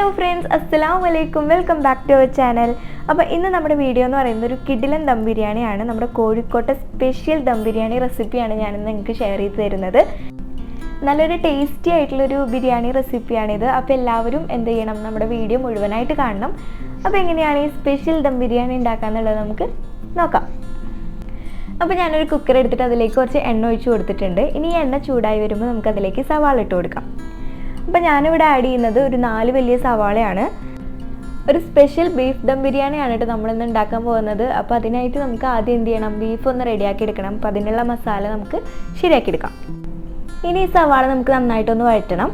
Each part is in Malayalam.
Hello friends, assalamu alaikum. Welcome back to our channel. അപ്പോൾ ഇന്ന് നമ്മുടെ വീഡിയോ എന്ന് പറയുന്നത് ഒരു കിടിലൻ ദം ബിരിയാണിയാണ്. നമ്മുടെ കോഴിക്കോട്ടെ സ്പെഷ്യൽ ദം ബിരിയാണി റെസിപ്പിയാണ് ഞാൻ ഇന്ന് നിങ്ങൾക്ക് ഷെയർ ചെയ്തു തരുന്നത്. നല്ലൊരു ടേസ്റ്റി ആയിട്ടുള്ള ഒരു ബിരിയാണി റെസിപ്പിയാണിത്. അപ്പോൾ എല്ലാവരും എന്ത് ചെയ്യണം, നമ്മുടെ വീഡിയോ മുഴുവനായിട്ട് കാണണം. അപ്പോൾ എങ്ങനെയാണ് ഈ സ്പെഷ്യൽ ദം ബിരിയാണി ഉണ്ടാക്കാന്നുള്ളത് നമുക്ക് നോക്കാം. അപ്പോൾ ഞാനൊരു കുക്കർ എടുത്തിട്ട് അതിലേക്ക് കുറച്ച് എണ്ണ ഒഴിച്ച് കൊടുത്തിട്ടുണ്ട്. ഇനി ഈ എണ്ണ ചൂടായി വരുമ്പോൾ നമുക്ക് അതിലേക്ക് സവാള ഇട്ട് കൊടുക്കാം. അപ്പോൾ ഞാനിവിടെ ആഡ് ചെയ്യുന്നത് ഒരു 4 വലിയ സവാളയാണ്. ഒരു സ്പെഷ്യൽ ബീഫ് ദം ബിരിയാണിയാണ് കേട്ടോ നമ്മളിന്ന് ഉണ്ടാക്കാൻ പോകുന്നത്. അപ്പോൾ അതിനായിട്ട് നമുക്ക് ആദ്യം എന്ത് ചെയ്യണം, ബീഫ് ഒന്ന് റെഡിയാക്കി എടുക്കണം. അപ്പോൾ അതിനുള്ള മസാല നമുക്ക് ശരിയാക്കി എടുക്കാം. ഇനി ഈ സവാള നമുക്ക് നന്നായിട്ടൊന്ന് വഴറ്റണം.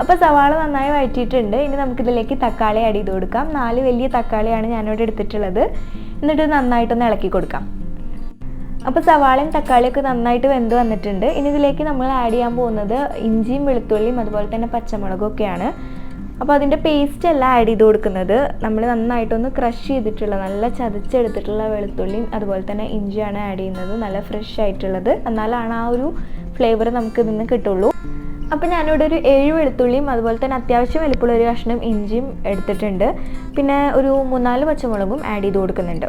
അപ്പോൾ സവാള നന്നായി വഴറ്റിയിട്ടുണ്ട്. ഇനി നമുക്കിതിലേക്ക് തക്കാളി ആഡ് ചെയ്ത് കൊടുക്കാം. 4 വലിയ തക്കാളിയാണ് ഞാനിവിടെ എടുത്തിട്ടുള്ളത്. എന്നിട്ട് നന്നായിട്ടൊന്ന് ഇളക്കി കൊടുക്കാം. അപ്പോൾ സവാളയും തക്കാളിയൊക്കെ നന്നായിട്ട് വെന്ത് വന്നിട്ടുണ്ട്. ഇനി ഇതിലേക്ക് നമ്മൾ ആഡ് ചെയ്യാൻ പോകുന്നത് ഇഞ്ചിയും വെളുത്തുള്ളിയും അതുപോലെ തന്നെ പച്ചമുളകും ഒക്കെയാണ്. അപ്പോൾ അതിൻ്റെ പേസ്റ്റ് അല്ല ആഡ് ചെയ്ത് കൊടുക്കുന്നത്. നമ്മൾ നന്നായിട്ടൊന്ന് ക്രഷ് ചെയ്തിട്ടുള്ള നല്ല ചതച്ചെടുത്തിട്ടുള്ള വെളുത്തുള്ളിയും അതുപോലെ തന്നെ ഇഞ്ചിയാണ് ആഡ് ചെയ്യുന്നത്. നല്ല ഫ്രഷ് ആയിട്ടുള്ളത്, എന്നാലാണ് ആ ഒരു ഫ്ലേവർ നമുക്ക് ഇതിന് കിട്ടുള്ളൂ. അപ്പോൾ ഞാനിവിടെ ഒരു 7 വെളുത്തുള്ളിയും അതുപോലെ തന്നെ അത്യാവശ്യം വലിപ്പമുള്ള ഒരു കഷ്ണം ഇഞ്ചിയും എടുത്തിട്ടുണ്ട്. പിന്നെ ഒരു 3-4 പച്ചമുളകും ആഡ് ചെയ്ത് കൊടുക്കുന്നുണ്ട്.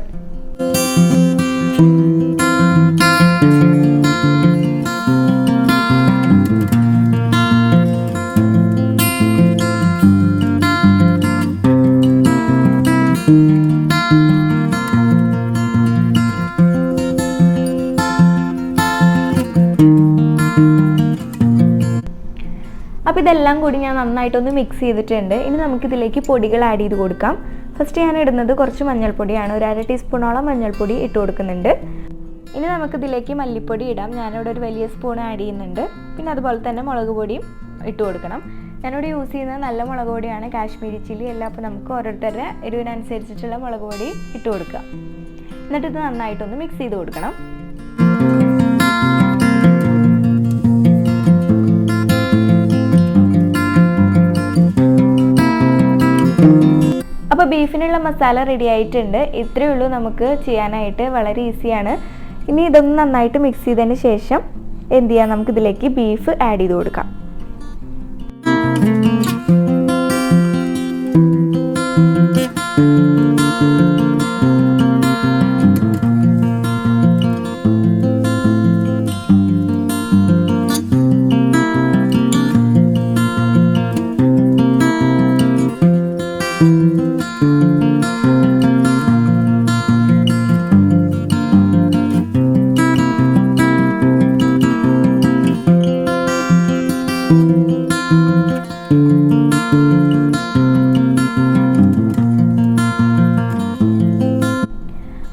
അപ്പോൾ ഇതെല്ലാം കൂടി ഞാൻ നന്നായിട്ടൊന്ന് മിക്സ് ചെയ്തിട്ടുണ്ട്. ഇനി നമുക്കിതിലേക്ക് പൊടികൾ ആഡ് ചെയ്ത് കൊടുക്കാം. ഫസ്റ്റ് ഞാൻ ഇടുന്നത് കുറച്ച് മഞ്ഞൾപ്പൊടിയാണ്. ഒരു 1/2 ടീസ്പൂണോളം മഞ്ഞൾപ്പൊടി ഇട്ട് കൊടുക്കുന്നുണ്ട്. ഇനി നമുക്കിതിലേക്ക് മല്ലിപ്പൊടി ഇടാം. ഞാനിവിടെ ഒരു വലിയ സ്പൂൺ ആഡ് ചെയ്യുന്നുണ്ട്. പിന്നെ അതുപോലെ തന്നെ മുളക് പൊടിയും ഇട്ട് കൊടുക്കണം. ഞാനിവിടെ യൂസ് ചെയ്യുന്നത് നല്ല മുളക് പൊടിയാണ്, കാശ്മീരി ചില്ലി അല്ല. അപ്പോൾ നമുക്ക് ഓരോരുത്തരുടെ എരിവിനനുസരിച്ചിട്ടുള്ള മുളക് പൊടി ഇട്ട് കൊടുക്കുക. എന്നിട്ട് ഇത് നന്നായിട്ടൊന്ന് മിക്സ് ചെയ്ത് കൊടുക്കണം. അപ്പോൾ ബീഫിനുള്ള മസാല റെഡി ആയിട്ടുണ്ട്. ഇത്രയേ ഉള്ളൂ നമുക്ക് ചെയ്യാനായിട്ട്, വളരെ ഈസിയാണ്. ഇനി ഇതൊന്ന് നന്നായിട്ട് മിക്സ് ചെയ്തതിന് ശേഷം എന്ത് ചെയ്യാം, നമുക്കിതിലേക്ക് ബീഫ് ആഡ് ചെയ്ത് കൊടുക്കാം.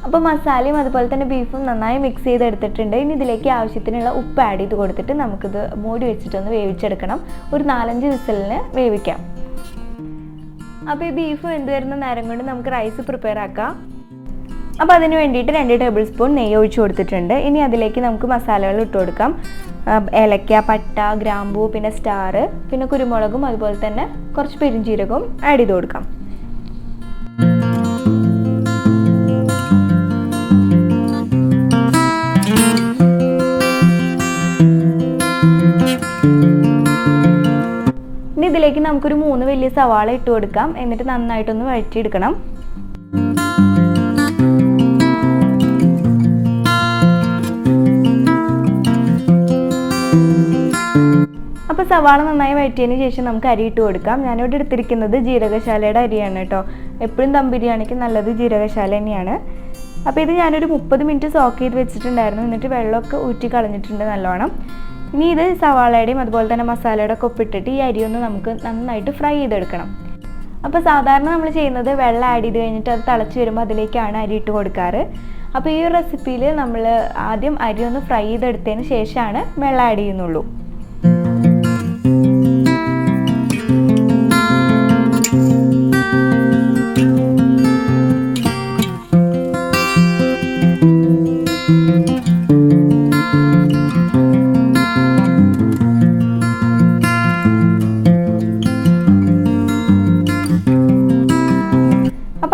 അപ്പോൾ മസാലയും അതുപോലെ തന്നെ ബീഫും നന്നായി മിക്സ് ചെയ്തെടുത്തിട്ടുണ്ട്. ഇനി ഇതിലേക്ക് ആവശ്യത്തിനുള്ള ഉപ്പ് ആഡ് ചെയ്ത് കൊടുത്തിട്ട് നമുക്കിത് മൂടി വെച്ചിട്ടൊന്ന് വേവിച്ചെടുക്കണം. ഒരു 4-5 വിസിലിന് വേവിക്കാം. അപ്പോൾ ഈ ബീഫ് വെന്ത് വരുന്ന നേരം കൊണ്ട് നമുക്ക് റൈസ് പ്രിപ്പയർ ആക്കാം. അപ്പോൾ അതിന് വേണ്ടിയിട്ട് 2 ടേബിൾ സ്പൂൺ നെയ്യ് ഒഴിച്ച് കൊടുത്തിട്ടുണ്ട്. ഇനി അതിലേക്ക് നമുക്ക് മസാലകൾ ഇട്ട് കൊടുക്കാം. ഏലക്ക, പട്ട, ഗ്രാമ്പൂ, പിന്നെ സ്റ്റാർ, പിന്നെ കുരുമുളകും അതുപോലെ തന്നെ കുറച്ച് പെരുംജീരകവും ആഡ് ചെയ്ത് കൊടുക്കാം. ഇനി ഇതിലേക്ക് നമുക്കൊരു 3 വലിയ സവാള ഇട്ട് കൊടുക്കാം. എന്നിട്ട് നന്നായിട്ടൊന്ന് വഴറ്റിയെടുക്കണം. അപ്പോൾ സവാള നന്നായി വഴറ്റിയതിന് ശേഷം നമുക്ക് അരി ഇട്ട് കൊടുക്കാം. ഞാനിവിടെ എടുത്തിരിക്കുന്നത് ജീരകശാലയുടെ അരിയാണ് കേട്ടോ. എപ്പോഴും ദം ബിരിയാണിക്ക് നല്ലത് ജീരകശാല തന്നെയാണ്. അപ്പോൾ ഇത് ഞാനൊരു 30 മിനിറ്റ് സോക്ക് ചെയ്ത് വെച്ചിട്ടുണ്ടായിരുന്നു. എന്നിട്ട് വെള്ളമൊക്കെ ഊറ്റി കളഞ്ഞിട്ടുണ്ട് നല്ലോണം. ഇനി ഇത് സവാളയുടെയും അതുപോലെ തന്നെ മസാലയുടെ ഒക്കെ ഒപ്പിട്ടിട്ട് ഈ അരി ഒന്ന് നമുക്ക് നന്നായിട്ട് ഫ്രൈ ചെയ്തെടുക്കണം. അപ്പോൾ സാധാരണ നമ്മൾ ചെയ്യുന്നത് വെള്ളം ആഡ് ചെയ്ത് കഴിഞ്ഞിട്ട് അത് തിളച്ച് വരുമ്പോൾ അതിലേക്കാണ് അരി ഇട്ട് കൊടുക്കാറ്. അപ്പോൾ ഈ റെസിപ്പിയിൽ നമ്മൾ ആദ്യം അരി ഒന്ന് ഫ്രൈ ചെയ്തെടുത്തതിന് ശേഷമാണ് വെള്ളം ആഡ് ചെയ്യുന്നുള്ളൂ.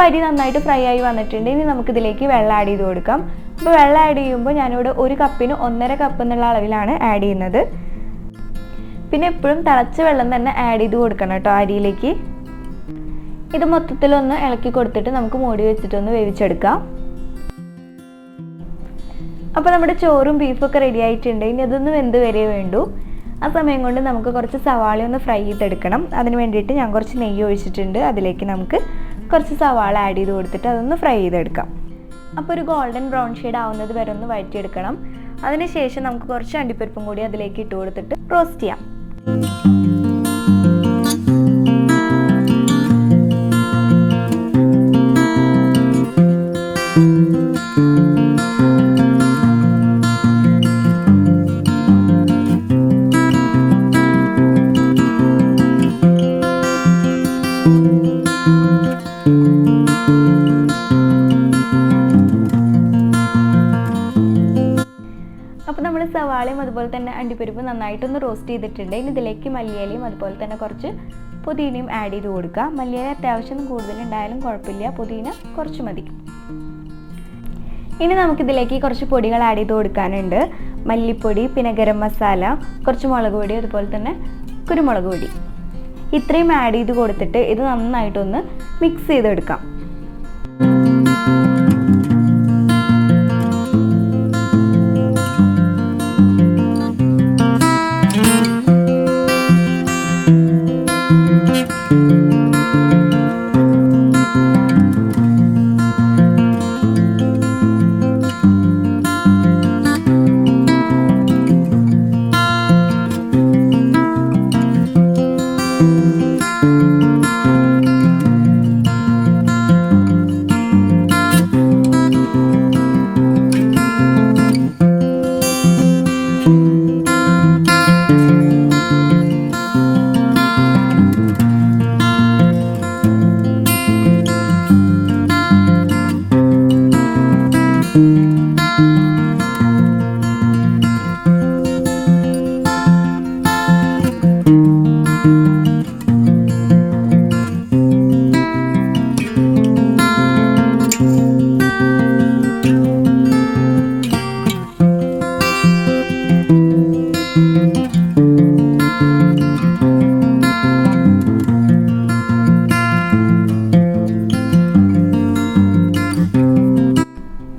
അരി നന്നായിട്ട് ഫ്രൈ ആയി വന്നിട്ടുണ്ട്. ഇനി നമുക്കിതിലേക്ക് വെള്ളം ആഡ് ചെയ്ത് കൊടുക്കാം. അപ്പോൾ വെള്ളം ആഡ് ചെയ്യുമ്പോൾ ഞാനിവിടെ 1 കപ്പിന് 1.5 കപ്പ് എന്നുള്ള അളവിലാണ് ആഡ് ചെയ്യുന്നത്. പിന്നെ എപ്പോഴും തിളച്ച വെള്ളം തന്നെ ആഡ് ചെയ്ത് കൊടുക്കണം കേട്ടോ അരിയിലേക്ക്. ഇത് മൊത്തത്തിലൊന്ന് ഇളക്കി കൊടുത്തിട്ട് നമുക്ക് മൂടി വെച്ചിട്ടൊന്ന് വേവിച്ചെടുക്കാം. അപ്പോൾ നമ്മുടെ ചോറും ബീഫൊക്കെ റെഡി ആയിട്ടുണ്ട്. ഇനി അതൊന്ന് വെന്ത് വരെ വേണ്ടൂ. ആ സമയം കൊണ്ട് നമുക്ക് കുറച്ച് സവാള ഒന്ന് ഫ്രൈ ചെയ്തെടുക്കണം. അതിന് വേണ്ടിയിട്ട് ഞാൻ കുറച്ച് നെയ്യ് ഒഴിച്ചിട്ടുണ്ട്. അതിലേക്ക് നമുക്ക് കുറച്ച് സവാള ആഡ് ചെയ്ത് കൊടുത്തിട്ട് അതൊന്ന് ഫ്രൈ ചെയ്തെടുക്കാം. അപ്പോൾ ഒരു ഗോൾഡൻ ബ്രൗൺ ഷെയ്ഡ് ആവുന്നത് വരെ ഒന്ന് വഴറ്റിയെടുക്കണം. അതിനുശേഷം നമുക്ക് കുറച്ച് അണ്ടിപ്പരിപ്പും കൂടി അതിലേക്ക് ഇട്ട് കൊടുത്തിട്ട് റോസ്റ്റ് ചെയ്യാം. അപ്പോൾ നമ്മൾ സവാളയും അതുപോലെ തന്നെ അണ്ടിപ്പരിപ്പ് നന്നായിട്ടൊന്ന് റോസ്റ്റ് ചെയ്തിട്ടുണ്ട്. ഇനി ഇതിലേക്ക് മല്ലിയിലയും അതുപോലെ തന്നെ കുറച്ച് പുതിനയും ആഡ് ചെയ്ത് കൊടുക്കുക. മല്ലിയില അത്യാവശ്യം കൂടുതലുണ്ടായാലും കുഴപ്പമില്ല, പുതിന കുറച്ച് മതി. ഇനി നമുക്കിതിലേക്ക് കുറച്ച് പൊടികൾ ആഡ് ചെയ്ത് കൊടുക്കാനുണ്ട്. മല്ലിപ്പൊടി, പിന്നെ ഗരം മസാല, കുറച്ച് മുളക് പൊടി, അതുപോലെ തന്നെ കുരുമുളക് പൊടി. ഇത്രയും ആഡ് ചെയ്ത് കൊടുത്തിട്ട് ഇത് നന്നായിട്ടൊന്ന് മിക്സ് ചെയ്തെടുക്കാം.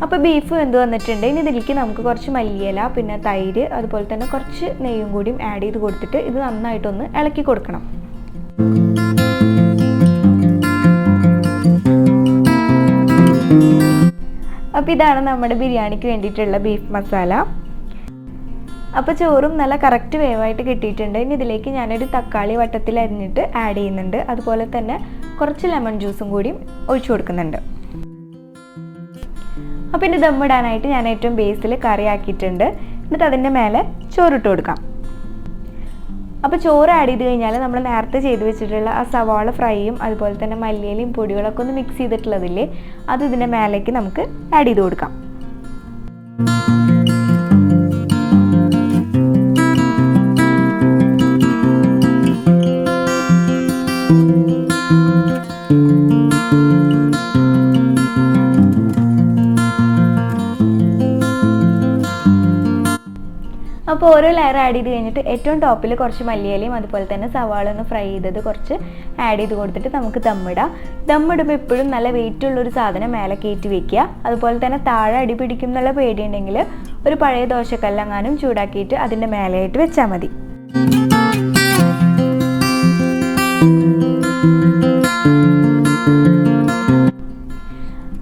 അപ്പോൾ ബീഫ് വെന്ത് വന്നിട്ടുണ്ട്. ഇനി ഇതിലേക്ക് നമുക്ക് കുറച്ച് മല്ലിയില, പിന്നെ തൈര്, അതുപോലെ തന്നെ കുറച്ച് നെയ്യും കൂടിയും ആഡ് ചെയ്ത് കൊടുത്തിട്ട് ഇത് നന്നായിട്ടൊന്ന് ഇളക്കി കൊടുക്കണം. അപ്പോൾ ഇതാണ് നമ്മുടെ ബിരിയാണിക്ക് വേണ്ടിയിട്ടുള്ള ബീഫ് മസാല. അപ്പോൾ ചോറും നല്ല കറക്റ്റ് വേവായിട്ട് കിട്ടിയിട്ടുണ്ട്. ഇനി ഇതിലേക്ക് ഞാനൊരു തക്കാളി വട്ടത്തിൽ അരിഞ്ഞിട്ട് ആഡ് ചെയ്യുന്നുണ്ട്. അതുപോലെ തന്നെ കുറച്ച് ലെമൺ ജ്യൂസും കൂടിയും ഒഴിച്ചു കൊടുക്കുന്നുണ്ട്. അപ്പോൾ ഇനി ദമ്മിടാനായിട്ട് ഞാൻ ഏറ്റവും ബേസിൽ കറി ആക്കിയിട്ടുണ്ട്. എന്നിട്ട് അതിൻ്റെ മേലെ ചോറിട്ട് കൊടുക്കാം. അപ്പോൾ ചോറ് ആഡ് ചെയ്ത് കഴിഞ്ഞാൽ നമ്മൾ നേരത്തെ ചെയ്ത് വെച്ചിട്ടുള്ള ആ സവാള ഫ്രൈയും അതുപോലെ തന്നെ മല്ലിയിലയും പൊടികളൊക്കെ ഒന്ന് മിക്സ് ചെയ്തിട്ടുള്ളതില്ലേ, അത് ഇതിൻ്റെ മേലേക്ക് നമുക്ക് ആഡ് ചെയ്ത് കൊടുക്കാം. അപ്പോൾ ഓരോ ലെയർ ആഡ് ചെയ്ത് കഴിഞ്ഞിട്ട് ഏറ്റവും ടോപ്പിൽ കുറച്ച് മല്ലിയിലയും അതുപോലെ തന്നെ സവാള ഒന്ന് ഫ്രൈ ചെയ്തത് കുറച്ച് ആഡ് ചെയ്ത് കൊടുത്തിട്ട് നമുക്ക് ദമ്മിടാം. ദമ്മിടുമ്പോൾ എപ്പോഴും നല്ല വെയിറ്റുള്ളൊരു സാധനം മേലെ കയറ്റി വെക്കുക. അതുപോലെ തന്നെ താഴെ അടി പിടിക്കും എന്നുള്ള പേടിയുണ്ടെങ്കിൽ ഒരു പഴയ ദോശക്കല്ലെങ്ങാനും ചൂടാക്കിയിട്ട് അതിൻ്റെ മേലെയായിട്ട് വെച്ചാൽ മതി.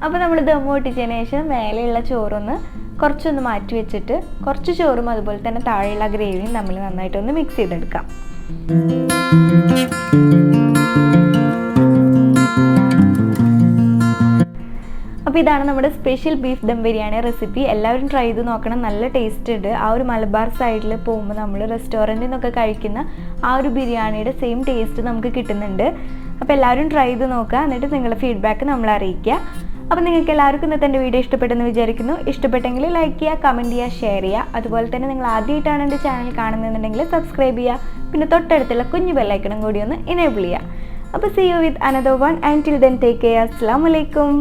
അപ്പോൾ നമ്മൾ ദമ്മ് പൊട്ടിച്ചതിന് ശേഷം മേലെയുള്ള ചോറൊന്ന് കുറച്ചൊന്ന് മാറ്റി വെച്ചിട്ട് കുറച്ച് ചോറും അതുപോലെ തന്നെ താഴെയുള്ള ഗ്രേവിയും നമ്മൾ നന്നായിട്ടൊന്ന് മിക്സ് ചെയ്തെടുക്കാം. അപ്പോൾ ഇതാണ് നമ്മുടെ special beef dum biryani recipe. എല്ലാവരും ട്രൈ ചെയ്ത് നോക്കണം, നല്ല ടേസ്റ്റ് ഉണ്ട്. ആ ഒരു മലബാർ സൈഡിൽ പോകുമ്പോൾ നമ്മൾ റെസ്റ്റോറൻറ്റിൽ നിന്നൊക്കെ കഴിക്കുന്ന ആ ഒരു ബിരിയാണിയുടെ സെയിം ടേസ്റ്റ് നമുക്ക് കിട്ടുന്നുണ്ട്. അപ്പോൾ എല്ലാവരും ട്രൈ ചെയ്ത് നോക്കുക, എന്നിട്ട് നിങ്ങളുടെ ഫീഡ്ബാക്ക് നമ്മളെ അറിയിക്കുക. അപ്പോൾ നിങ്ങൾക്ക് എല്ലാവർക്കും ഇന്നത്തെ എൻ്റെ വീഡിയോ ഇഷ്ടപ്പെട്ടെന്ന് വിചാരിക്കുന്നു. ഇഷ്ടപ്പെട്ടെങ്കിൽ ലൈക്ക് ചെയ്യുക, കമൻറ്റ് ചെയ്യുക, ഷെയർ ചെയ്യുക. അതുപോലെ തന്നെ നിങ്ങൾ ആദ്യമായിട്ടാണ് എൻ്റെ ചാനൽ കാണുന്നതെന്നുണ്ടെങ്കിൽ സബ്സ്ക്രൈബ് ചെയ്യുക. പിന്നെ തൊട്ടടുത്തുള്ള കുഞ്ഞു ബെല്ലൈക്കണും കൂടി ഒന്ന് എനേബിൾ ചെയ്യുക. അപ്പോൾ see you with another one. Until then, take care. Assalamu alaikum.